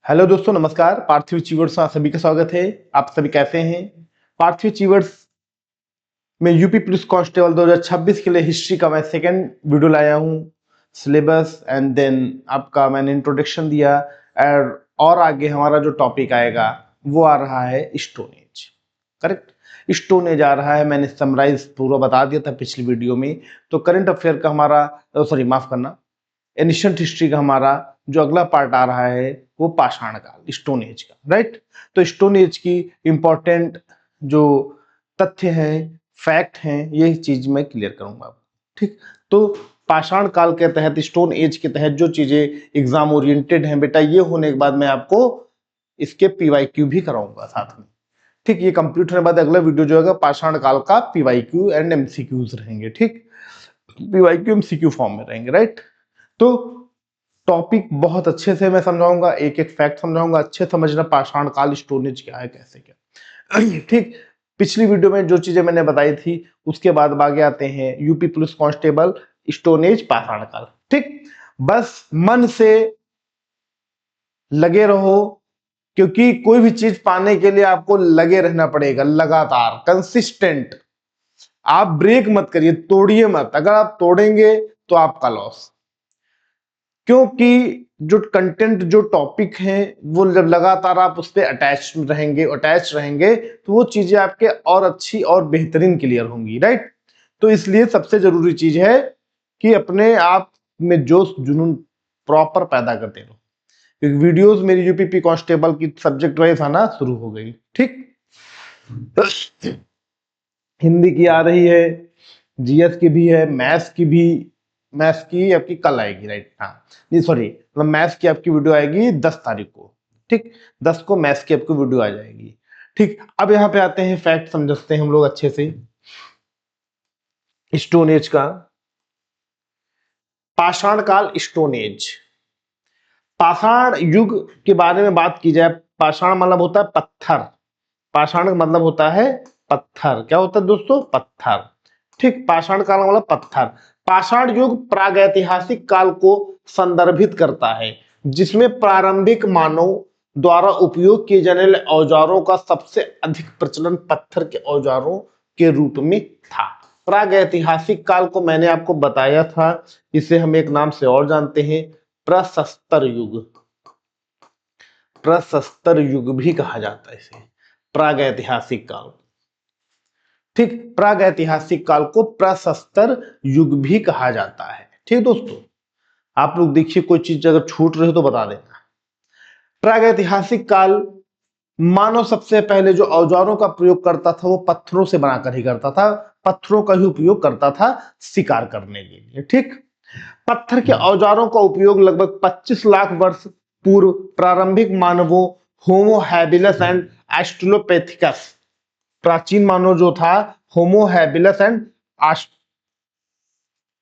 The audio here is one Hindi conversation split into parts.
हेलो दोस्तों, नमस्कार। पार्थिव चीवर्ड्स में आप सभी का स्वागत है। आप सभी कैसे हैं? पार्थिव चीवर्ड्स में यूपी पुलिस कांस्टेबल 2026 के लिए हिस्ट्री का मैं सेकंड वीडियो लाया हूं। सिलेबस एंड देन आपका मैंने इंट्रोडक्शन दिया और आगे हमारा जो टॉपिक आएगा वो आ रहा है stone age. Correct, stone age आ रहा है। मैंने समराइज पूरा बता दिया था पिछली वीडियो में। तो करंट अफेयर का हमारा माफ करना, एनिशियंट हिस्ट्री का हमारा जो अगला पार्ट आ रहा है वो पाषाण काल, स्टोन एज का। राइट, तो स्टोन एज की इंपॉर्टेंट जो तथ्य हैं, फैक्ट हैं, ये चीज मैं क्लियर करूंगा। ठीक, तो पाषाण काल के तहत, स्टोन एज के तहत जो चीजें एग्जाम ओरिएंटेड हैं बेटा, ये होने के बाद मैं आपको इसके पीवाईक्यू भी कराऊंगा साथ में। ठीक, ये कंप्लीट होने के बाद अगला वीडियो जो है पाषाण काल का पीवाईक्यू एंड एमसीक्यूज रहेंगे। ठीक, पीवाईक्यू एमसीक्यू फॉर्म में रहेंगे। राइट, तो टॉपिक बहुत अच्छे से मैं समझाऊंगा, एक एक फैक्ट समझाऊंगा। अच्छे समझना पाषाण काल, स्टोन एज क्या है, कैसे क्या। ठीक, पिछली वीडियो में जो चीजें मैंने बताई थी उसके बाद आगे आते हैं UP police constable, stone age, पाषाण काल। ठीक, बस मन से लगे रहो, क्योंकि कोई भी चीज पाने के लिए आपको लगे रहना पड़ेगा, लगातार, कंसिस्टेंट। आप ब्रेक मत करिए, तोड़िए मत। अगर आप तोड़ेंगे तो आपका लॉस, क्योंकि जो कंटेंट, जो टॉपिक है, वो जब लगातार आप उस पर अटैच रहेंगे तो वो चीजें आपके और अच्छी और बेहतरीन क्लियर होंगी। राइट, तो इसलिए सबसे जरूरी चीज है कि अपने आप में जोश जुनून प्रॉपर पैदा करते रहो, क्योंकि वीडियोस मेरी यूपीपी कांस्टेबल की सब्जेक्ट वाइज आना शुरू हो गई। ठीक, हिंदी की आ रही है, जीएस की भी है, मैथ्स की भी। मैथ्स की आपकी कल आएगी। राइट, हाँ, नहीं सॉरी, मतलब मैथ्स की आपकी वीडियो आएगी 10 तारीख को। ठीक, 10 को मैथ्स की आपकी वीडियो आ जाएगी। ठीक, अब यहाँ पे आते हैं, फैक्ट समझते हैं हम लोग अच्छे से स्टोन एज का। पाषाण काल, स्टोन एज। पाषाण युग के बारे में बात की जाए, पाषाण मतलब होता है पत्थर। पाषाण का मतलब होता है पत्थर। क्या होता है दोस्तों? पत्थर। ठीक, पाषाण काल मतलब पत्थर। पाषाण युग प्रागैतिहासिक काल को संदर्भित करता है, जिसमें प्रारंभिक मानव द्वारा उपयोग किए जाने वाले औजारों का सबसे अधिक प्रचलन पत्थर के औजारों के रूप में था। प्रागैतिहासिक काल को मैंने आपको बताया था, इसे हम एक नाम से और जानते हैं, प्रशस्तर युग। प्रशस्तर युग भी कहा जाता है इसे, प्रागैतिहासिक काल। ठीक, प्रागैतिहासिक काल को प्रशस्तर युग भी कहा जाता है। ठीक दोस्तों, आप लोग देखिए, कोई चीज अगर छूट रही हो तो बता देना। प्रागैतिहासिक काल, मानव सबसे पहले जो औजारों का प्रयोग करता था वो पत्थरों से बनाकर ही करता था। पत्थरों का ही उपयोग करता था शिकार करने के लिए। ठीक, पत्थर के औजारों का उपयोग लगभग 25 लाख वर्ष पूर्व प्रारंभिक मानवों होमो हैबिलस एंड एस्ट्रोलोपैथिकस, प्राचीन मानव जो था होमो हैबिलस एंड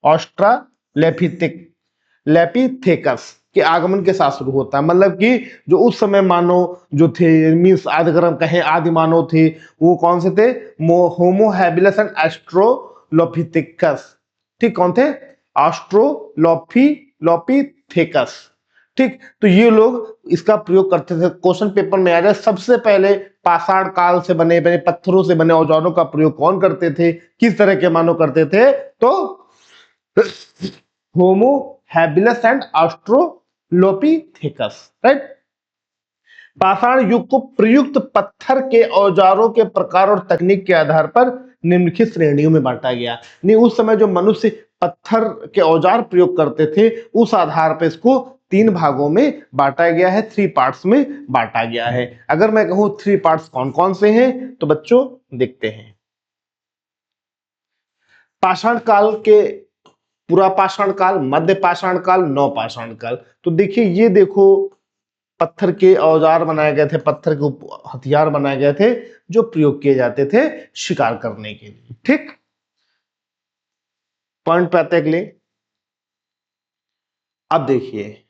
ऑस्ट्रालेपिथेकस के आगमन के साथ शुरू होता है। मतलब कि जो उस समय मानव जो थे, मीन्स आदिग्रम कहें, आदि मानव थे, वो कौन से थे? Homo habilis and Australopithecus. ठीक, कौन थे? ऑस्ट्रोलोपिथेकस। ठीक, तो ये लोग इसका प्रयोग करते थे। क्वेश्चन पेपर में आ जाए, सबसे पहले पाषाण काल से बने बने पत्थरों से बने औजारों का प्रयोग कौन करते थे, किस तरह के मानव करते थे? तो होमो हैबिलस एंड ऑस्ट्रोलोपिथेकस। राइट, पाषाण युग को प्रयुक्त पत्थर के औजारों के प्रकार और तकनीक के आधार पर निम्नलिखित श्रेणियों में बांटा गया। नहीं, उस समय जो मनुष्य पत्थर के औजार प्रयोग करते थे, उस आधार पर इसको 3 भागों में बांटा गया है, 3 पार्ट्स में बांटा गया है। अगर मैं कहूं 3 पार्ट्स कौन कौन से हैं, तो बच्चों देखते हैं। पाषाण काल के पूरा पाषाण काल, मध्य पाषाण काल, नवपाषाण काल। तो देखिए, ये देखो, पत्थर के औजार बनाए गए थे, पत्थर के हथियार बनाए गए थे जो प्रयोग किए जाते थे शिकार करने के लिए। ठीक, पॉइंट पे आते हैं अगले। अब देखिए,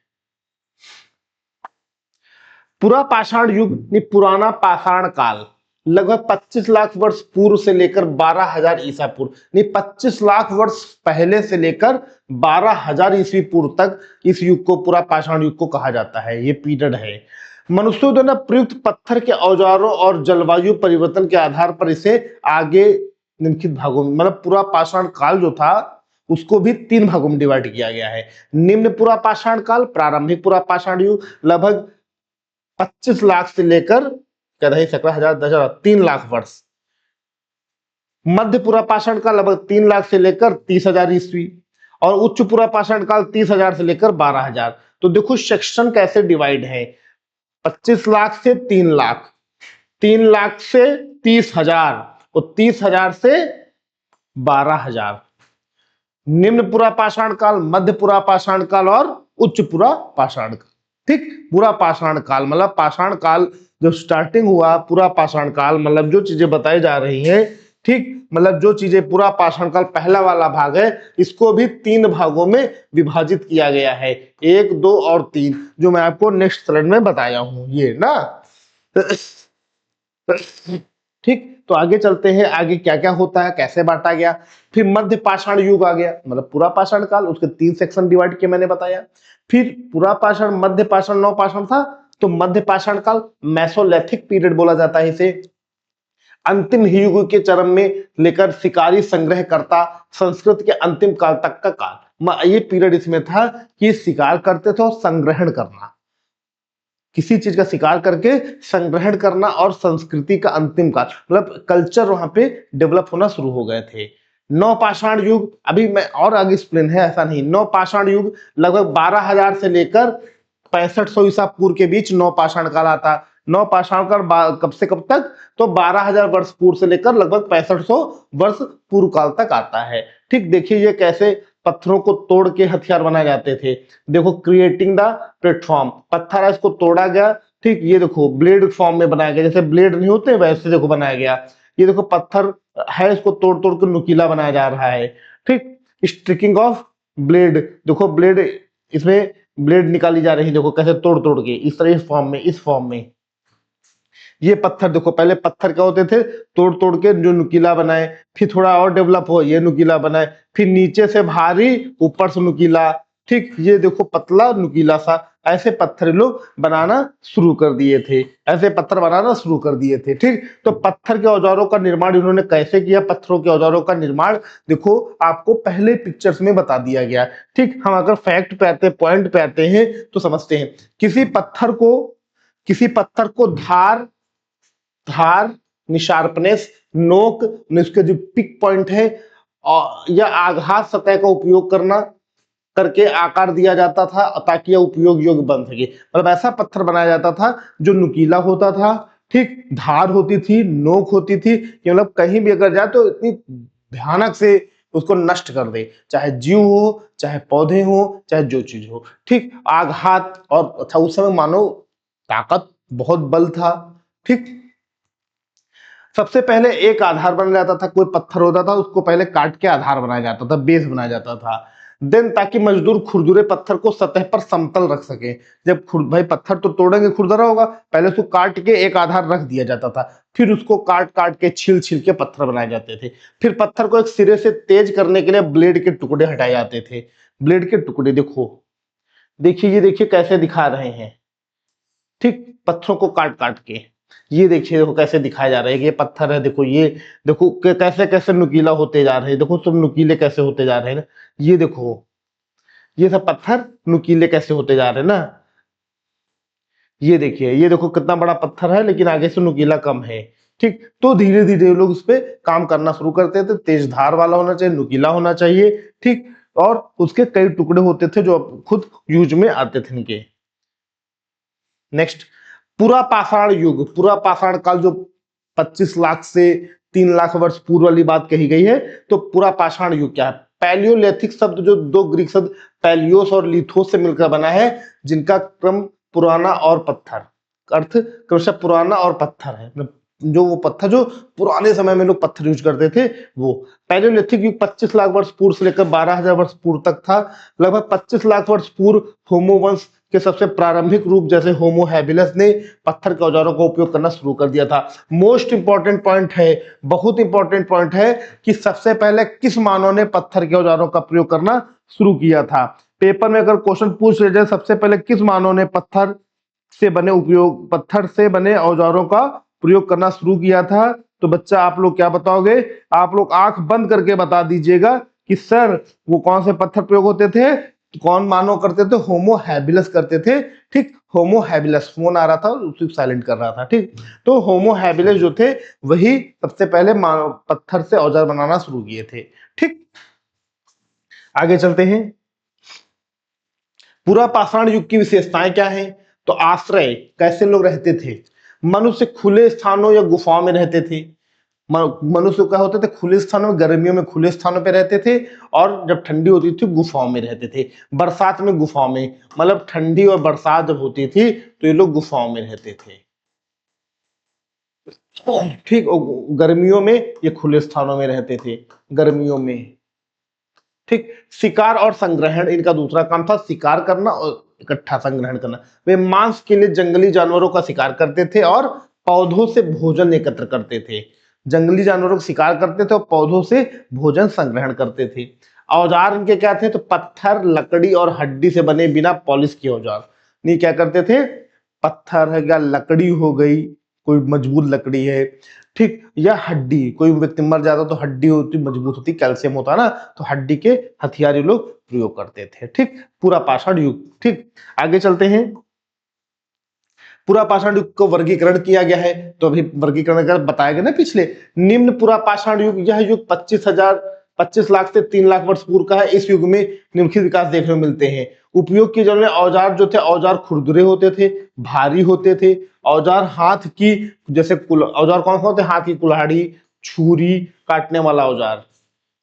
पूरा पाषाण युग, पुराना पाषाण काल लगभग 25 लाख वर्ष पूर्व से लेकर 12,000 ईसा पूर्व, 25 लाख वर्ष पहले से लेकर 12,000 ईस्वी पूर्व तक इस युग को पूरा पाषाण युग को कहा जाता है। ये पीरियड है। मनुष्यों द्वारा प्रयुक्त पत्थर के औजारों और जलवायु परिवर्तन के आधार पर इसे आगे निम्नलिखित भागों में, मतलब पूरा पाषाण काल जो था उसको भी 3 भागों में डिवाइड किया गया है। निम्न पूरा पाषाण काल, प्रारंभिक पूरा पाषाण युग लगभग 25 लाख से लेकर कह रहे 17,000 10,000 3 लाख वर्ष। मध्य पूरा पाषाण काल लगभग 3 लाख से लेकर 30,000 ईस्वी, और उच्च पूरा पाषाण काल 30,000 से लेकर 12,000। तो देखो सेक्शन कैसे डिवाइड है, 25 लाख से 3 लाख, 3 लाख से 30,000 और 30,000 से 12,000। निम्न पूरा पाषाण काल, मध्य पूरा पाषाण काल और उच्च पूरा पाषाण काल। ठीक, पूरा पाषाण काल मतलब पाषाण काल जो स्टार्टिंग हुआ, पूरा पाषाण काल मतलब जो चीजें बताई जा रही हैं, ठीक, मतलब जो चीजें पूरा पाषाण काल पहला वाला भाग है, इसको भी 3 भागों में विभाजित किया गया है, 1, 2 और 3, जो मैं आपको नेक्स्ट स्लाइड में बताया हूं, ये ना। ठीक, तो आगे चलते हैं, आगे क्या क्या होता है, कैसे बांटा गया। फिर मध्य पाषाण युग आ गया, मतलब पूरा पाषाण काल, उसके 3 सेक्शन डिवाइड किए मैंने बताया। फिर पूरा पाषाण, मध्य पाषाण, नव पाषाण था, तो मध्य पाषाण काल मेसोलिथिक पीरियड बोला जाता है इसे। अंतिम युग के चरम में लेकर शिकारी संग्रहकर्ता संस्कृत के अंतिम काल तक का काल, ये पीरियड इसमें था कि शिकार करते थे और संग्रहण करना, किसी चीज का शिकार करके संग्रहण करना, और संस्कृति का अंतिम काल मतलब कल्चर वहां पे डेवलप होना शुरू हो गए थे। नवपाषाण युग, अभी मैं और आगे एक्सप्लेन है, ऐसा नहीं। नवपाषाण युग लगभग 12,000 से लेकर 6500 ईसा पूर्व के बीच नवपाषाण काल आता। नवपाषाण काल कब से कब तक, तो 12,000 वर्ष पूर्व से लेकर लगभग 6500 वर्ष पूर्व काल तक आता है। ठीक, देखिए ये कैसे पत्थरों को तोड़ के हथियार बनाए जाते थे। देखो, क्रिएटिंग द प्लेटफॉर्म, पत्थर है इसको तोड़ा गया, ठीक, ये देखो ब्लेड फॉर्म में बनाया गया, जैसे ब्लेड नहीं होते वैसे देखो बनाया गया। ये देखो पत्थर है, इसको तोड़ तोड़ के नुकीला बनाया जा रहा है। ठीक, स्ट्रिकिंग ऑफ ब्लेड, देखो ब्लेड, इसमें ब्लेड निकाली जा रही है, देखो कैसे तोड़ तोड़ के इस तरह, इस फॉर्म में, इस फॉर्म में। ये पत्थर देखो, पहले पत्थर क्या होते थे, तोड़ तोड़ के जो नुकीला बनाए, फिर थोड़ा और डेवलप हो, ये नुकीला बनाए, फिर नीचे से भारी, ऊपर से नुकीला। ठीक, ये देखो पतला नुकीला सा, ऐसे पत्थर लोग बनाना शुरू कर दिए थे, ऐसे पत्थर बनाना शुरू कर दिए थे। ठीक, तो पत्थर के औजारों का निर्माण इन्होंने कैसे किया, पत्थरों के औजारों का निर्माण देखो आपको पहले पिक्चर्स में बता दिया गया। ठीक, हम अगर फैक्ट पे आते, पॉइंट पे आते हैं तो समझते हैं। किसी पत्थर को धार धार शार्पनेस, नोक, इसके जो पिक पॉइंट है, या आघात सतह का उपयोग करना करके आकार दिया जाता था ताकि यह उपयोग योग्य बन सके। मतलब ऐसा पत्थर बनाया जाता था जो नुकीला होता था, ठीक, धार होती थी, नोक होती थी, कि मतलब कहीं भी अगर जाए तो इतनी भयानक से उसको नष्ट कर दे, चाहे जीव हो, चाहे पौधे हो, चाहे जो चीज हो। ठीक, आघात, और अच्छा उस समय मानव ताकत, बहुत बल था। ठीक, सबसे पहले एक आधार बनाया जाता था, कोई पत्थर होता था उसको पहले काट के आधार बनाया जाता था, बेस बनाया जाता था। देन ताकि मजदूर खुरदुरे पत्थर को सतह पर समतल रख सके। जब भाई पत्थर तो तोड़ेंगे, खुरदरा होगा, पहले उसको काट के एक आधार रख दिया जाता था, फिर उसको काट काट के छील छील के पत्थर बनाए जाते थे। फिर पत्थर को एक सिरे से तेज करने के लिए ब्लेड के टुकड़े हटाए जाते थे। ब्लेड के टुकड़े देखो, देखिए ये देखिए कैसे दिखा रहे हैं, ठीक, पत्थरों को काट काट के, ये देखिए देखो कैसे दिखाया जा रहा है कि ये पत्थर है, देखो ये, देखो कैसे कैसे नुकीला होते जा रहे हैं, देखो सब नुकीले कैसे होते जा रहे हैं ना, ये देखो ये सब पत्थर नुकीले कैसे होते जा रहे हैं ना। ये देखिए, ये देखो कितना बड़ा पत्थर है लेकिन आगे से नुकीला कम है। ठीक, तो धीरे धीरे लोग उस पर काम करना शुरू करते थे। तेज धार वाला होना चाहिए, नुकीला होना चाहिए। ठीक, और उसके कई टुकड़े होते थे जो खुद यूज में आते थे इनके। नेक्स्ट, पूरा पाषाण युग, पूरा पाषाण काल जो 25 लाख से 3 लाख वर्ष पूर्व वाली बात कही गई है, तो पूरा पाषाण युग क्या है। पैलियोलिथिक शब्द जो दो ग्रीक शब्द पैलियोस और लिथोस से मिलकर बना है, जिनका क्रम पुराना और पत्थर, अर्थ क्रमशः पुराना और पत्थर है, जो वो पत्थर जो पुराने समय में लोग पत्थर यूज करते थे वो। पैलियोलिथिक युग 25 लाख वर्ष पूर्व से लेकर 12,000 वर्ष पूर्व तक था। लगभग 25 लाख वर्ष पूर्व होमो वंश के सबसे प्रारंभिक रूप जैसे होमो हैबिलस ने पत्थर के औजारों का उपयोग करना शुरू कर दिया था। मोस्ट इंपॉर्टेंट पॉइंट है, बहुत इंपॉर्टेंट पॉइंट है कि सबसे पहले किस मानव ने पत्थर के औजारों का प्रयोग करना शुरू किया था। पेपर में अगर क्वेश्चन पूछ ले जाए सबसे पहले किस मानव ने पत्थर से बने उपयोग, पत्थर से बने औजारों का प्रयोग करना शुरू किया था। तो बच्चा आप लोग क्या बताओगे? आप लोग आंख बंद करके बता दीजिएगा कि सर वो कौन से पत्थर प्रयोग होते थे। तो कौन मानव करते थे? होमो हैबिलस करते थे। ठीक, होमो हैबिलस। फोन आ रहा था, उसी साइलेंट कर रहा था। ठीक, तो होमो हैबिलस जो थे वही सबसे पहले पत्थर से औजार बनाना शुरू किए थे। ठीक, आगे चलते हैं। पूरा पाषाण युग की विशेषताएं क्या हैं? तो आश्रय, कैसे लोग रहते थे? मनुष्य खुले स्थानों या गुफाओं में रहते थे। मनुष्य क्या होते थे? खुले स्थानों में, गर्मियों में खुले स्थानों पे रहते थे, और जब ठंडी होती थी गुफाओं में रहते थे। बरसात में गुफाओं में, मतलब ठंडी और बरसात जब होती थी तो ये लोग गुफाओं में रहते थे। ठीक, गर्मियों में ये खुले स्थानों में रहते थे, गर्मियों में। ठीक, शिकार और संग्रहण इनका दूसरा काम था, शिकार करना और इकट्ठा संग्रहण करना। वे मांस के लिए जंगली जानवरों का शिकार करते थे और पौधों से भोजन एकत्र करते थे। जंगली जानवरों का शिकार करते थे और पौधों से भोजन संग्रहण करते थे। औजार इनके क्या थे? तो पत्थर, लकड़ी और हड्डी से बने बिना पॉलिश किए औजार। नहीं, क्या करते थे? पत्थर है, या लकड़ी हो गई, कोई मजबूत लकड़ी है, ठीक, या हड्डी, कोई व्यक्ति मर जाता तो हड्डी होती, मजबूत होती, कैल्शियम होता ना, तो हड्डी के हथियार ये लोग प्रयोग करते थे। ठीक, पूरा पाषाण युग। ठीक, आगे चलते हैं। पूरा पाषाण युग को वर्गीकरण किया गया है, तो अभी वर्गीकरण कर बताया गया ना पिछले। निम्न पूरा पाषाण युग, यह युग 25 लाख से 3 लाख वर्ष पूर्व का है। इस युग में निम्नलिखित विकास देखने को मिलते हैं। उपयोग किए जाने वाले औजार जो थे, औजार खुरदुरे होते थे, भारी होते थे। औजार हाथ की, जैसे औजार कौन सा होते? हाथ की कुल्हाड़ी, छुरी, काटने वाला औजार,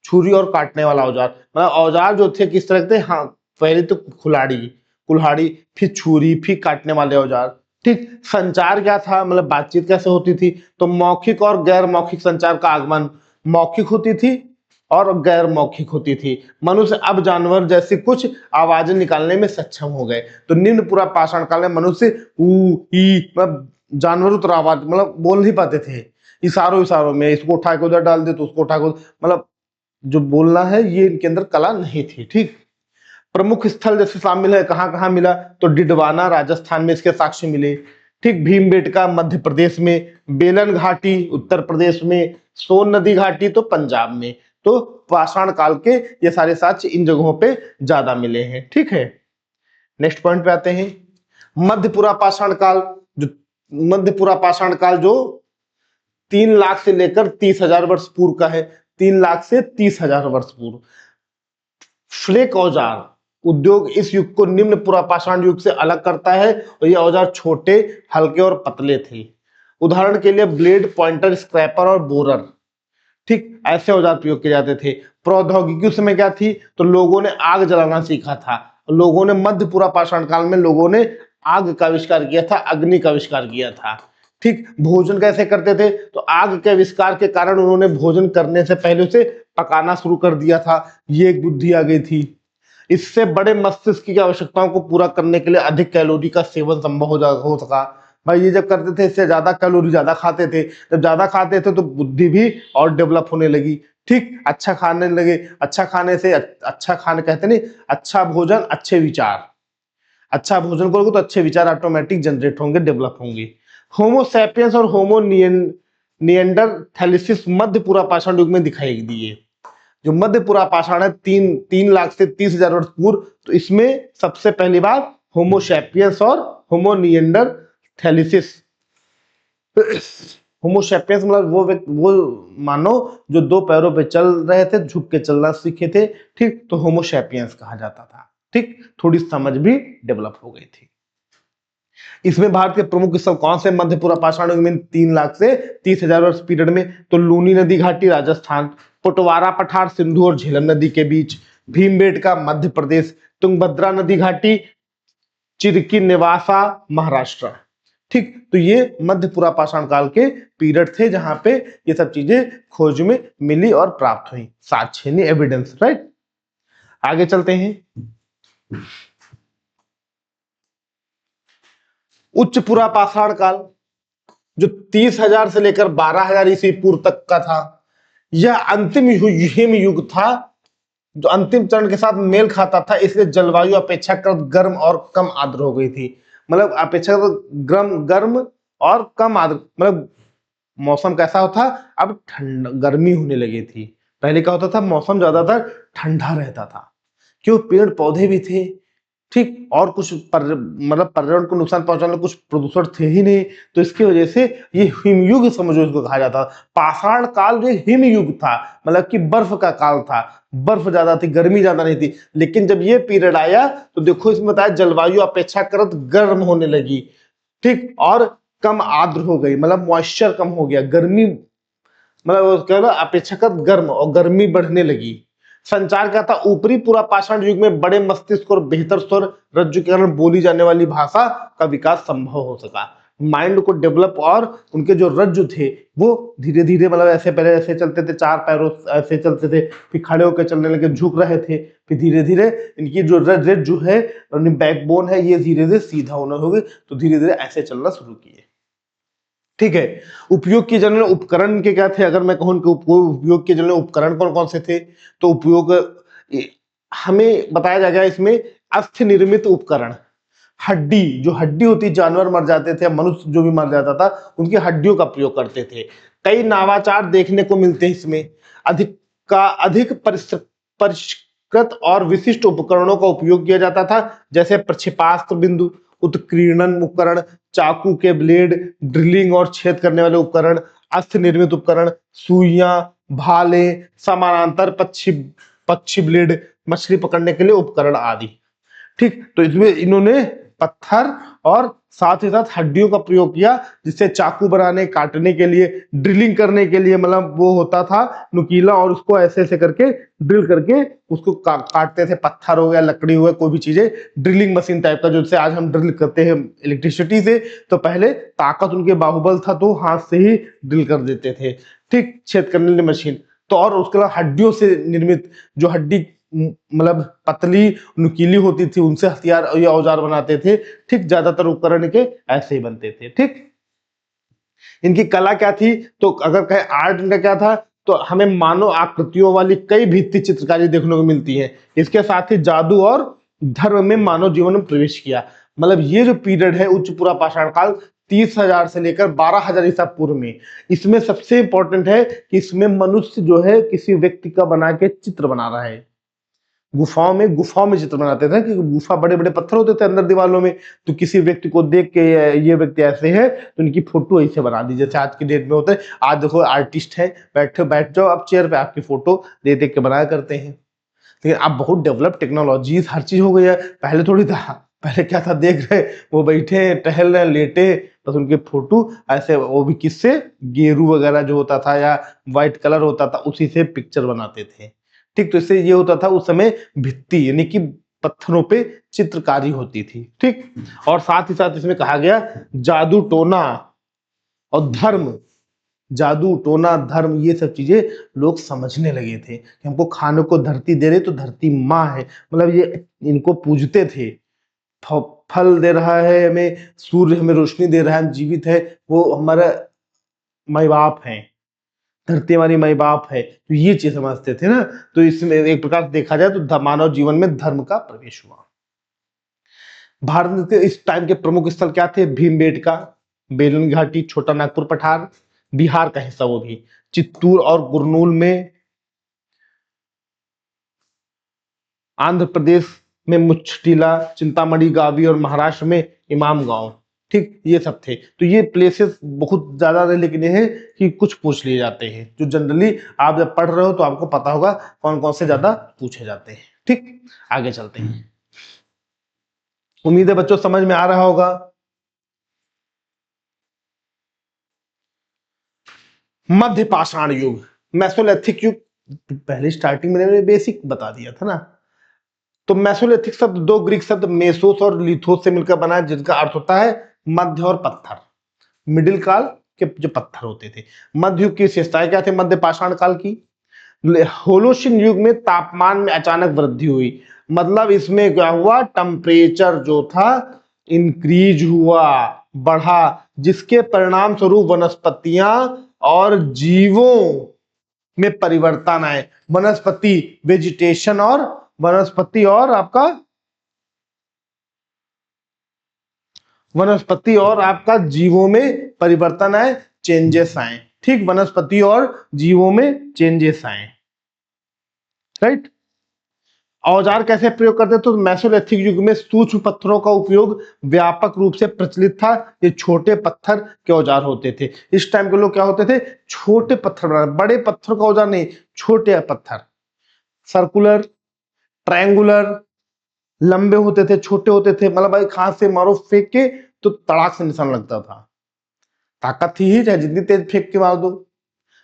छुरी और काटने वाला औजार। मतलब औजार जो थे किस तरह के थे? हाँ, पहले तो कुल्हाड़ी, कुल्हाड़ी, फिर छुरी, फिर काटने वाले औजार। ठीक, संचार क्या था? मतलब बातचीत कैसे होती थी? तो मौखिक और गैर मौखिक संचार का आगमन, मौखिक होती थी और गैर मौखिक होती थी। मनुष्य अब जानवर जैसी कुछ आवाजें निकालने में सक्षम हो गए। तो निम्न पूरा पाषाण काल में मनुष्य ऊ ई, मतलब जानवरों तरह आवाज, मतलब बोल नहीं पाते थे, इशारों इशारों में, इसको उठा के उधर डाल दे तो उसको उठा के, मतलब जो बोलना है ये इनके अंदर कला नहीं थी। ठीक, प्रमुख स्थल जैसे शामिल है, कहां कहां मिला? तो डिडवाना राजस्थान में इसके साक्ष्य मिले। ठीक, भीमबेटका मध्य प्रदेश में, बेलन घाटी उत्तर प्रदेश में, सोन नदी घाटी तो पंजाब में। तो पाषाण काल के ये सारे साक्ष्य इन जगहों पे ज्यादा मिले हैं। ठीक है, नेक्स्ट पॉइंट पे आते हैं। मध्यपुरा पाषाण काल, जो मध्यपुरा पाषाण काल जो 3 लाख से लेकर 30,000 वर्ष पूर्व का है। 3 लाख से 30,000 वर्ष पूर्व। फ्लेक औजार उद्योग इस युग को निम्न पूरा पाषाण युग से अलग करता है, और ये औजार छोटे, हल्के और पतले थे। उदाहरण के लिए ब्लेड, पॉइंटर, स्क्रैपर और बोरर। ठीक, ऐसे औजार प्रयोग किए जाते थे। प्रौद्योगिकी उस समय क्या थी? तो लोगों ने आग जलाना सीखा था। लोगों ने मध्य पूरा पाषाण काल में लोगों ने आग का आविष्कार किया था, अग्नि का आविष्कार किया था। ठीक, भोजन कैसे करते थे? तो आग के आविष्कार के कारण उन्होंने भोजन करने से पहले उसे पकाना शुरू कर दिया था। ये एक बुद्धि आ गई थी। इससे बड़े मस्तिष्क की आवश्यकताओं को पूरा करने के लिए अधिक कैलोरी का सेवन संभव हो सका। भाई ये जब करते थे इससे ज्यादा कैलोरी ज्यादा खाते थे, जब ज्यादा खाते थे तो बुद्धि भी और डेवलप होने लगी। ठीक, अच्छा खाने लगे, अच्छा खाने से अच्छा खाने कहते नहीं, अच्छा भोजन अच्छे विचार, अच्छा भोजन करोगे तो अच्छे विचार ऑटोमेटिक जनरेट होंगे, डेवलप होंगे। होमो सैपियंस और होमो निएंडरथैलिसिस मध्य पूरा पाषाण युग में दिखाई दिए। जो मध्य पूरा पाषाण है, 3 लाख से 30,000 वर्ष पूर्व, तो इसमें सबसे पहली बार होमो सैपियंस और होमो निएंडरथैलिसिस। होमो सैपियंस मतलब वो मानव जो 2 पैरों पे चल रहे थे, झुक के चलना सीखे थे। ठीक, तो होमो सैपियंस कहा जाता था। ठीक, थोड़ी समझ भी डेवलप हो गई थी। इसमें भारत के प्रमुख स्थल कौन से मध्यपुरा पाषाण युग में 3 लाख से 30,000 वर्ष पीरियड में? तो लूनी नदी घाटी राजस्थान, पोटवारा पठार सिंधु और झेलम नदी के बीच, भीमबेटका मध्य प्रदेश, तुंगभद्रा नदी घाटी चिरकी निवासा महाराष्ट्र। ठीक, तो ये मध्यपुरा पाषाण काल के पीरियड थे जहां पे ये सब चीजें खोज में मिली और प्राप्त हुई, साक्ष्य यानी एविडेंस। राइट, आगे चलते हैं। उच्च पूरा पाषाण काल जो 30,000 से लेकर 12,000 ईस्वी पूर्व तक का था, यह अंतिम हिम युग था जो अंतिम चरण के साथ मेल खाता था, इसलिए जलवायु अपेक्षाकृत गर्म और कम आर्द्र हो गई थी। मतलब अपेक्षाकृत गर्म गर्म और कम आर्द्र, मतलब मौसम कैसा होता, अब ठंड गर्मी होने लगी थी। पहले क्या होता था, मौसम ज्यादातर ठंडा रहता था, क्यों, पेड़ पौधे भी थे, ठीक, और कुछ मतलब पर्यावरण को नुकसान पहुंचाने वाले कुछ प्रदूषण थे ही नहीं, तो इसकी वजह से ये हिमयुग समझो इसको कहा जाता। पाषाण काल जो हिमयुग था, मतलब कि बर्फ का काल था, बर्फ ज्यादा थी, गर्मी ज्यादा नहीं थी। लेकिन जब ये पीरियड आया तो देखो इसमें बताया जलवायु अपेक्षाकृत गर्म होने लगी, ठीक, और कम आर्द्र हो गई, मतलब मॉइस्चर कम हो गया, गर्मी मतलब क्या ना अपेक्षाकृत गर्म और गर्मी बढ़ने लगी। संचार क्या था, ऊपरी पूरा पाषाण युग में बड़े मस्तिष्क और बेहतर स्वर रज्जु के कारण बोली जाने वाली भाषा का विकास संभव हो सका। माइंड को डेवलप, और उनके जो रज्जु थे वो धीरे धीरे, मतलब ऐसे पहले ऐसे चलते थे, चार पैरों ऐसे चलते थे, फिर खड़े होकर चलने लगे, झुक रहे थे, फिर धीरे धीरे इनकी जो रज्जु है, बैकबोन है, ये धीरे धीरे सीधा होने हो गई, तो धीरे धीरे ऐसे चलना शुरू किए। ठीक है, उपयोग किए जाने वाले उपकरण के क्या थे, अगर मैं कहूं कि उपयोग किए जाने वाले उपकरण कौन कौन से थे, तो उपयोग हमें बताया जाएगा इसमें अस्थि निर्मित उपकरण, हड्डी, जो हड्डी होती, जानवर मर जाते थे, मनुष्य जो भी मर जाता था उनकी हड्डियों का प्रयोग करते थे। कई नवाचार देखने को मिलते हैं इसमें, अधिक परिष्कृत और विशिष्ट उपकरणों का उपयोग किया जाता था, जैसे प्रक्षेपास्त्र बिंदु, उत्कीर्णन उपकरण, चाकू के ब्लेड, ड्रिलिंग और छेद करने वाले उपकरण, अस्त निर्मित उपकरण, सुइयां, भाले, समानांतर पक्षी ब्लेड, मछली पकड़ने के लिए उपकरण आदि। ठीक, तो इसमें इन्होंने पत्थर और साथ ही साथ हड्डियों का प्रयोग किया, जिससे चाकू बनाने, काटने के लिए, ड्रिलिंग करने के लिए, मतलब वो होता था नुकीला, और उसको ऐसे ऐसे करके ड्रिल करके उसको काटते थे, पत्थर हो गया, लकड़ी हो गया, कोई भी चीजें, ड्रिलिंग मशीन टाइप का, जैसे आज हम ड्रिल करते हैं इलेक्ट्रिसिटी से, तो पहले ताकत उनके बाहुबल था तो हाथ से ही ड्रिल कर देते थे, ठीक, छेद करने वाली मशीन। तो और उसके अलावा हड्डियों से निर्मित, जो हड्डी मतलब पतली नुकीली होती थी, उनसे हथियार या औजार बनाते थे, ठीक, ज्यादातर उपकरण के ऐसे ही बनते थे। ठीक, इनकी कला क्या थी, तो अगर कहे आर्ट इनका क्या था, तो हमें मानव आकृतियों वाली कई भित्ति चित्रकारी देखने को मिलती है। इसके साथ ही जादू और धर्म में मानव जीवन में प्रवेश किया। मतलब ये जो पीरियड है उच्च पूरा पाषाण काल, 30,000 से लेकर 12,000 ईसा पूर्व में, इसमें सबसे इंपॉर्टेंट है कि इसमें मनुष्य जो है किसी व्यक्ति का बना के चित्र बना रहा है। गुफाओं में चित्र बनाते थे, क्योंकि गुफा बड़े बड़े पत्थर होते थे अंदर दीवारों में, तो किसी व्यक्ति को देख के ये व्यक्ति ऐसे है तो इनकी फोटो ऐसे बना दी, जैसे आज की डेट में होते हैं। आज देखो आर्टिस्ट है, बैठ जाओ आप चेयर पे, आपकी फोटो दे दे के बनाया करते हैं। लेकिन अब बहुत डेवलप टेक्नोलॉजी, हर चीज हो गई है, पहले थोड़ी था। पहले क्या था, देख रहे वो बैठे टहल रहे लेटे, बस उनके फोटो ऐसे, वो भी किससे, गेरू वगैरह जो होता था या व्हाइट कलर होता था उसी से पिक्चर बनाते थे। ठीक, तो इससे ये होता था उस समय भित्ति यानी कि पत्थरों पे चित्रकारी होती थी। ठीक, और साथ ही साथ इसमें कहा गया जादू टोना और धर्म, जादू टोना धर्म, ये सब चीजें लोग समझने लगे थे कि हमको खाने को धरती दे रही तो धरती माँ है, मतलब ये इनको पूजते थे। फल दे रहा है हमें, सूर्य हमें रोशनी दे रहा है, हम जीवित है, वो हमारा माई बाप है, धरती हमारी माई बाप है, तो ये चीज समझते थे ना। तो इसमें एक प्रकार से देखा जाए तो मानव जीवन में धर्म का प्रवेश हुआ। भारत के इस टाइम के प्रमुख स्थल क्या थे, भीमबेटका, बेलन घाटी, छोटा नागपुर पठार, बिहार का हिस्सा वो भी, चित्तूर और कुरनूल में, आंध्र प्रदेश में मुच्छटीला, चिंतामणि गावी, और महाराष्ट्र में इमाम गांव। ठीक, ये सब थे। तो ये प्लेसेस बहुत ज्यादा है, लेकिन ये है कि कुछ पूछ लिए जाते हैं, जो जनरली आप जब पढ़ रहे हो तो आपको पता होगा कौन कौन से ज्यादा पूछे जाते हैं। ठीक, आगे चलते हैं। उम्मीद है बच्चों समझ में आ रहा होगा। मध्य पाषाण युग, मेसोलिथिक युग, पहले स्टार्टिंग में मैंने बेसिक बता दिया था ना। तो मेसोलिथिक शब्द दो ग्रीक शब्द मेसोस और लिथोस से मिलकर बना है, जिसका अर्थ होता है मध्य और पत्थर, मिडिल काल के जो पत्थर होते थे। मध्य युग की विशेषताएं क्या थे मध्य पाषाण काल की, होलोसिन युग में तापमान में अचानक वृद्धि हुई, मतलब इसमें क्या हुआ, टेम्परेचर जो था इंक्रीज हुआ, बढ़ा, जिसके परिणाम स्वरूप वनस्पतियां और जीवों में परिवर्तन आए। वनस्पति, वेजिटेशन, और वनस्पति और आपका वनस्पति और आपका जीवों में परिवर्तन आए, चेंजेस आए। ठीक, वनस्पति और जीवों में चेंजेस आए। राइट। औजार कैसे प्रयोग करते थे? तो मेसोलिथिक युग में सूक्ष्म पत्थरों का उपयोग व्यापक रूप से प्रचलित था। ये छोटे पत्थर के औजार होते थे। इस टाइम के लोग क्या होते थे? छोटे पत्थर बना, बड़े पत्थर का औजार नहीं, छोटे पत्थर, सर्कुलर, ट्रायंगुलर, लंबे होते थे, छोटे होते थे। मतलब भाई हाथ से मारो फेंक के तो तड़ाक से निशान लगता था। ताकत थी ही, चाहे जितनी तेज फेंक के मार दो।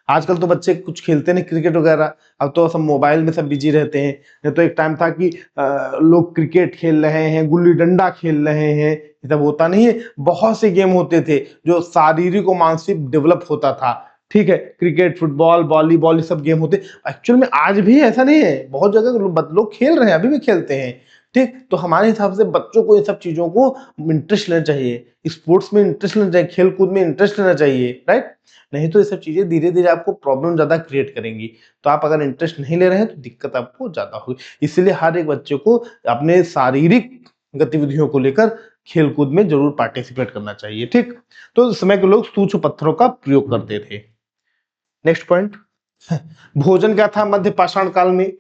आजकल तो बच्चे कुछ खेलते नहीं क्रिकेट वगैरह, अब तो सब मोबाइल में सब बिजी रहते हैं। नहीं तो एक टाइम था कि लोग क्रिकेट खेल रहे हैं, गुल्ली डंडा खेल रहे हैं, ये सब होता नहीं है। बहुत से गेम होते थे जो शारीरिक और मानसिक डेवलप होता था। ठीक है, क्रिकेट, फुटबॉल, वॉलीबॉल, ये सब गेम होते। एक्चुअल में आज भी ऐसा नहीं है, बहुत जगह लोग खेल रहे हैं, अभी भी खेलते हैं। ठीक, तो हमारे हिसाब से बच्चों को इन सब चीजों को इंटरेस्ट लेना चाहिए, स्पोर्ट्स में इंटरेस्ट लेना चाहिए, खेल कूद में इंटरेस्ट लेना चाहिए। राइट, नहीं तो ये सब चीजें धीरे धीरे आपको प्रॉब्लम ज्यादा क्रिएट करेंगी। तो आप अगर इंटरेस्ट नहीं ले रहे हैं तो दिक्कत आपको ज्यादा होगी। इसलिए हर एक बच्चे को अपने शारीरिक गतिविधियों को लेकर खेलकूद में जरूर पार्टिसिपेट करना चाहिए। ठीक, तो उस समय के लोग सूक्ष्म पत्थरों का प्रयोग करते थे। नेक्स्ट पॉइंट, भोजन क्या था मध्य पाषाण काल में?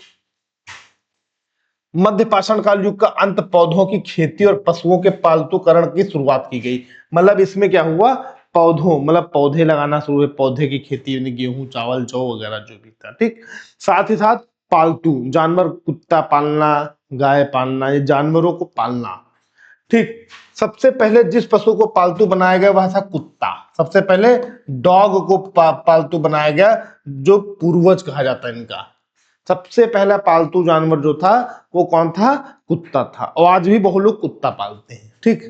मध्य पाषाण काल युग का अंत, पौधों की खेती और पशुओं के पालतूकरण की शुरुआत की गई। मतलब इसमें क्या हुआ? पौधों, मतलब पौधे लगाना शुरू हुए, पौधे की खेती, यानी गेहूं, चावल, जौ वगैरह जो भी था। ठीक, साथ ही साथ पालतू जानवर, कुत्ता पालना, गाय पालना, ये जानवरों को पालना। ठीक, सबसे पहले जिस पशु को पालतू बनाया गया वह था कुत्ता। सबसे पहले डॉग को पालतू बनाया गया, जो पूर्वज कहा जाता है इनका। सबसे पहला पालतू जानवर जो था वो कौन था? कुत्ता था। और आज भी बहुत लोग कुत्ता पालते हैं। ठीक,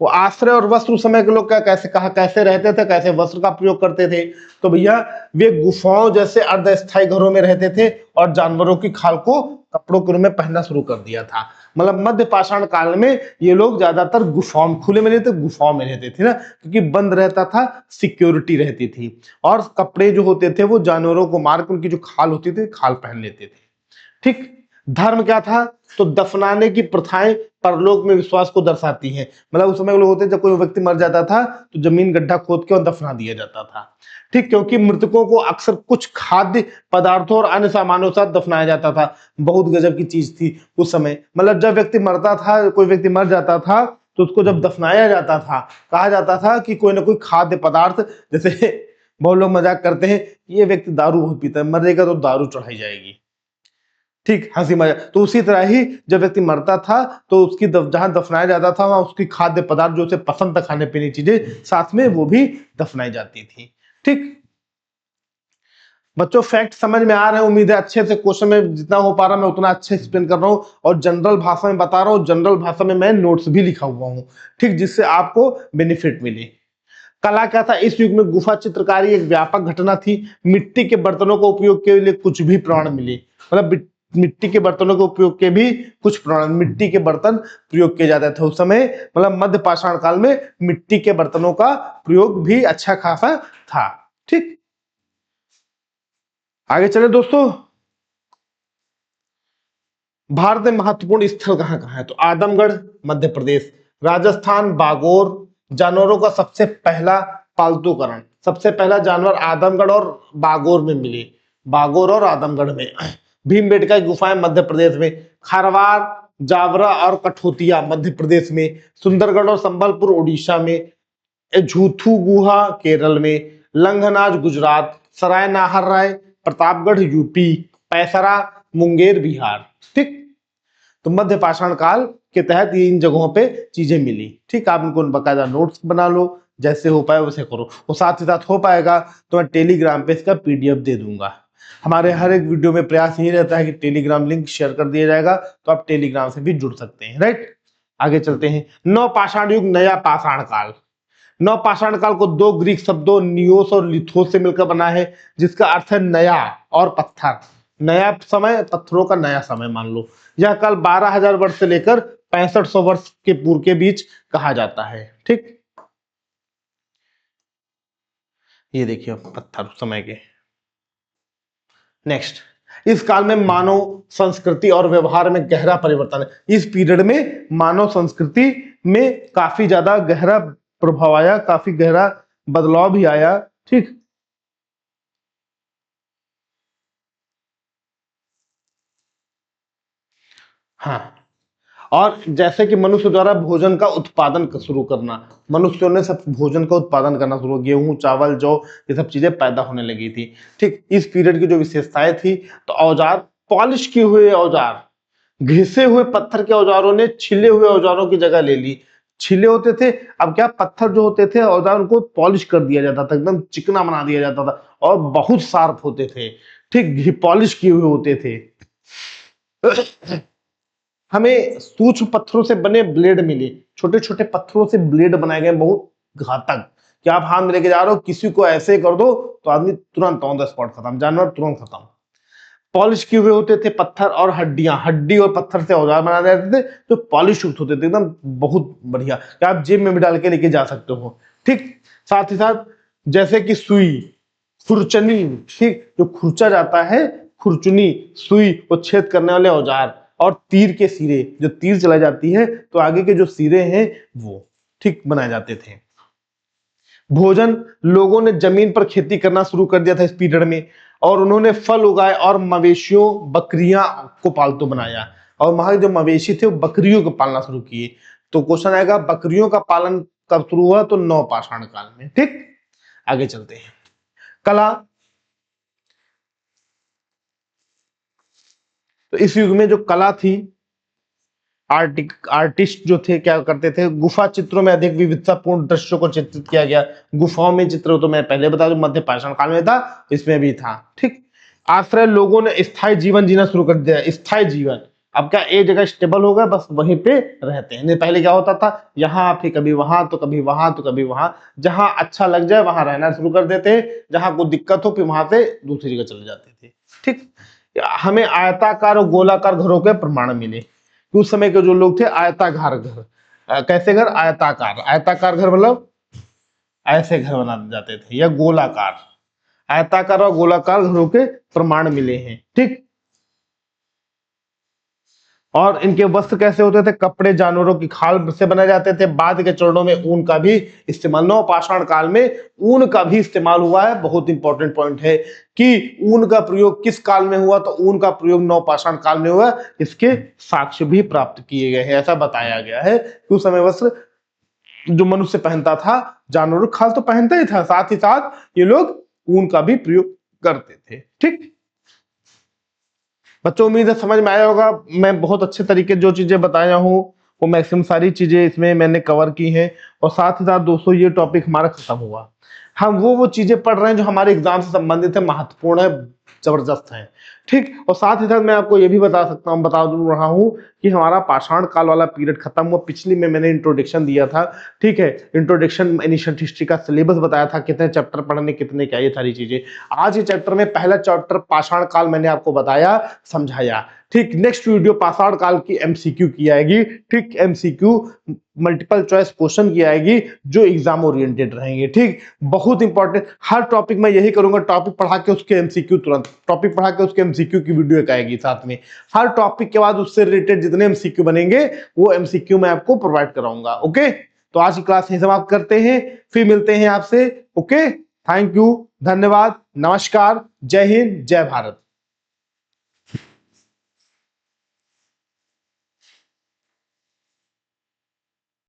वो आश्रय और वस्त्र, उस समय के लोग क्या कैसे कहा कैसे रहते थे, कैसे वस्त्र का प्रयोग करते थे? तो भैया वे गुफाओं जैसे अर्धस्थायी घरों में रहते थे और जानवरों की खाल को कपड़ों के रूप में पहनना शुरू कर दिया था। मतलब मध्य पाषाण काल में ये लोग ज्यादातर गुफाओं, खुले में नहीं थे, गुफाओं में रहते थे ना, क्योंकि बंद रहता था, सिक्योरिटी रहती थी। और कपड़े जो होते थे वो जानवरों को मार के उनकी जो खाल होती थी, खाल पहन लेते थे। ठीक, धर्म क्या था? तो दफनाने की प्रथाएं परलोक में विश्वास को दर्शाती हैं। मतलब उस समय लोग होते, जब कोई व्यक्ति मर जाता था तो जमीन गड्ढा खोद के और दफना दिया जाता था। ठीक, क्योंकि मृतकों को अक्सर कुछ खाद्य पदार्थों और अन्य सामानों के साथ दफनाया जाता था। बहुत गजब की चीज थी उस समय। मतलब जब व्यक्ति मरता था, कोई व्यक्ति मर जाता था तो उसको जब दफनाया जाता था, कहा जाता था कि कोई ना कोई खाद्य पदार्थ, जैसे बहुत लोग मजाक करते हैं, ये व्यक्ति दारू बहुत पीता है, मरेगा तो दारू चढ़ाई जाएगी। ठीक, हंसी मजाक। तो उसी तरह ही जब व्यक्ति मरता था तो उसकी जहां दफनाया जाता था वहां उसकी खाद्य पदार्थ जो उसे पसंद था, खाने पीने की चीजें, साथ में वो भी दफनाई जाती थी। ठीक, बच्चों फैक्ट समझ में आ रहे हैं? उम्मीद है अच्छे से क्वेश्चन में जितना हो पा रहा मैं उतना अच्छे एक्सप्लेन कर रहा हूँ, और जनरल भाषा में बता रहा हूँ। जनरल भाषा में मैं नोट्स भी लिखा हुआ हूँ। ठीक, जिससे आपको बेनिफिट मिले। कला क्या था? इस युग में गुफा चित्रकारी एक व्यापक घटना थी। मिट्टी के बर्तनों को उपयोग के लिए कुछ भी प्रमाण मिले, मतलब मिट्टी के बर्तनों के उपयोग के भी कुछ प्रमाण, मिट्टी के बर्तन प्रयोग किए जाते थे उस समय। मतलब मध्य पाषाण काल में मिट्टी के बर्तनों का प्रयोग भी अच्छा खासा था। ठीक, आगे चले दोस्तों। भारत में महत्वपूर्ण स्थल कहां कहां है? तो आदमगढ़ मध्य प्रदेश, राजस्थान बागोर, जानवरों का सबसे पहला पालतूकरण, सबसे पहला जानवर आदमगढ़ और बागोर में मिले, बागोर और आदमगढ़ में। भीमबेटका की गुफाएं मध्य प्रदेश में, खारवार, जावरा और कठोतिया मध्य प्रदेश में, सुंदरगढ़ और संबलपुर उड़ीसा में, झूथू गुहा केरल में, लंघनाज गुजरात, सराय नाहरराय प्रतापगढ़ यूपी, पैसरा मुंगेर बिहार। ठीक, तो मध्य पाषाण काल के तहत ये इन जगहों पे चीजें मिली। ठीक, आप इनको बकायदा नोट्स बना लो, जैसे हो पाए वैसे करो। और साथ ही साथ हो पाएगा तो मैं टेलीग्राम पे इसका पीडीएफ दे दूंगा। हमारे हर एक वीडियो में प्रयास यही रहता है कि टेलीग्राम लिंक शेयर कर दिया जाएगा, तो आप टेलीग्राम से भी जुड़ सकते हैं। राइट, आगे चलते हैं। नव पाषाण युग, नया पाषाण काल। नव पाषाण काल को दो ग्रीक शब्दों नियोस और लिथोस से मिलकर बना है, जिसका अर्थ है नया और पत्थर। नया समय, पत्थरों का नया समय मान लो। यह काल 12,000 वर्ष से लेकर 6500 वर्ष के पूर्व के बीच कहा जाता है। ठीक, ये देखिए पत्थर समय के। नेक्स्ट, इस काल में मानव संस्कृति और व्यवहार में गहरा परिवर्तन है। इस पीरियड में मानव संस्कृति में काफी ज्यादा गहरा प्रभाव आया, काफी गहरा बदलाव भी आया। ठीक, हाँ। और जैसे कि मनुष्य द्वारा भोजन का उत्पादन शुरू करना, मनुष्यों ने सब भोजन का उत्पादन करना शुरू, गेहूं, चावल, जौ, ये सब चीजें पैदा होने लगी थी। ठीक, इस पीरियड की जो विशेषताएं थी, तो औजार, पॉलिश किए हुए औजार, घिसे हुए पत्थर के औजारों ने छिले हुए औजारों की जगह ले ली। छिले होते थे, अब क्या पत्थर जो होते थे औजार, उनको पॉलिश कर दिया जाता था, एकदम चिकना बना दिया जाता था और बहुत शार्प होते थे। ठीक, पॉलिश किए हुए होते थे। हमें सूक्ष्म पत्थरों से बने ब्लेड मिले, छोटे छोटे पत्थरों से ब्लेड बनाए गए, बहुत घातक, कि आप हाथ में लेके जा रहे हो, किसी को ऐसे कर दो तो आदमी तुरंत ऑन द स्पॉट खत्म, जानवर तुरंत खत्म। पॉलिश किए हुए होते थे पत्थर और हड्डियां, हड्डी और पत्थर से औजार बनाए जाते थे जो पॉलिश युक्त होते थे, एकदम बहुत बढ़िया, कि आप जेब में भी डाल के लेके जा सकते हो। ठीक, साथ ही साथ जैसे कि सुई, खुरचनी, ठीक, जो खुरचा जाता है, खुरचुनी, सुई, वो छेद करने वाले औजार, और तीर के सिरे, जो तीर चला जाती है तो आगे के जो सिरे हैं वो ठीक बनाए जाते थे। भोजन, लोगों ने जमीन पर खेती करना शुरू कर दिया था इस पीरियड में, और उन्होंने फल उगाए और मवेशियों, बकरियां को पालतू बनाया, और वहां जो मवेशी थे वो बकरियों को पालना शुरू किए। तो क्वेश्चन आएगा बकरियों का पालन कब शुरू हुआ, तो नवपाषाण काल में। ठीक, आगे चलते हैं। कला, तो इस युग में जो कला थी, आर्टिस्ट जो थे क्या करते थे, गुफा चित्रों में अधिक विविधतापूर्ण दृश्यों को चित्रित किया गया। गुफाओं में चित्र, तो मैं पहले बता दूं मध्य पाषाण काल में था, इसमें भी था। ठीक, आश्रय, लोगों ने स्थायी जीवन जीना शुरू कर दिया, स्थायी जीवन, अब क्या एक जगह स्टेबल हो गया, बस वहीं पे रहते हैं। नहीं, पहले क्या होता था, यहाँ फिर कभी वहां, तो कभी वहां, तो कभी वहां, जहां अच्छा लग जाए वहां रहना शुरू कर देते, जहां कोई दिक्कत हो फिर वहां से दूसरी जगह चले जाते थे। ठीक, हमें आयताकार और गोलाकार घरों के प्रमाण मिले। उस समय के जो लोग थे, आयताकार घर, कैसे घर, आयताकार, आयताकार घर मतलब ऐसे घर बना जाते थे, या गोलाकार, आयताकार और गोलाकार घरों के प्रमाण मिले हैं। ठीक, और इनके वस्त्र कैसे होते थे, कपड़े जानवरों की खाल से बनाए जाते थे। बाद के चरणों में ऊन का भी इस्तेमाल, नवपाषाण काल में ऊन का भी इस्तेमाल हुआ है। बहुत इंपॉर्टेंट पॉइंट है कि ऊन का प्रयोग किस काल में हुआ, तो ऊन का प्रयोग नवपाषाण काल में हुआ। इसके साक्ष्य भी प्राप्त किए गए हैं, ऐसा बताया गया है कि उस समय वस्त्र जो मनुष्य पहनता था, जानवरों की खाल तो पहनता ही था, साथ ही साथ ये लोग ऊन का भी प्रयोग करते थे। ठीक बच्चों, उम्मीद है समझ में आया होगा। मैं बहुत अच्छे तरीके जो चीजें बताया हूँ वो मैक्सिमम सारी चीजें इसमें मैंने कवर की हैं। और साथ ही साथ दोस्तों, ये टॉपिक हमारा खत्म हुआ, हम वो चीजें पढ़ रहे हैं जो हमारे एग्जाम से संबंधित है, महत्वपूर्ण है, जबरदस्त है। ठीक, और साथ ही साथ मैं आपको ये भी बता दूं रहा हूँ कि हमारा पाषाण काल वाला पीरियड खत्म हुआ। पिछली में मैंने इंट्रोडक्शन दिया था, ठीक है, इंट्रोडक्शन एनिशियल हिस्ट्री का सिलेबस बताया था, कितने चैप्टर पढ़ने, कितने क्या, ये सारी चीजें। आज ये चैप्टर में पहला चैप्टर पाषाण काल मैंने आपको बताया, समझाया। ठीक, नेक्स्ट वीडियो पाषाण काल की एमसीक्यू की आएगी। ठीक, एमसीक्यू मल्टीपल चॉइस क्वेश्चन की आएगी जो एग्जाम ओरिएंटेड रहेंगे। ठीक, बहुत इंपॉर्टेंट, हर टॉपिक में यही करूंगा, टॉपिक पढ़ा के उसके एमसीक्यू, तुरंत टॉपिक पढ़ा के उसके एमसीक्यू की वीडियो एक आएगी साथ में। हर टॉपिक के बाद उससे रिलेटेड जितने एमसीक्यू बनेंगे वो एमसीक्यू मैं आपको प्रोवाइड कराऊंगा। ओके, तो आज की क्लास यही समाप्त करते हैं, फिर मिलते हैं आपसे। ओके, थैंक यू, धन्यवाद, नमस्कार, जय हिंद, जय भारत।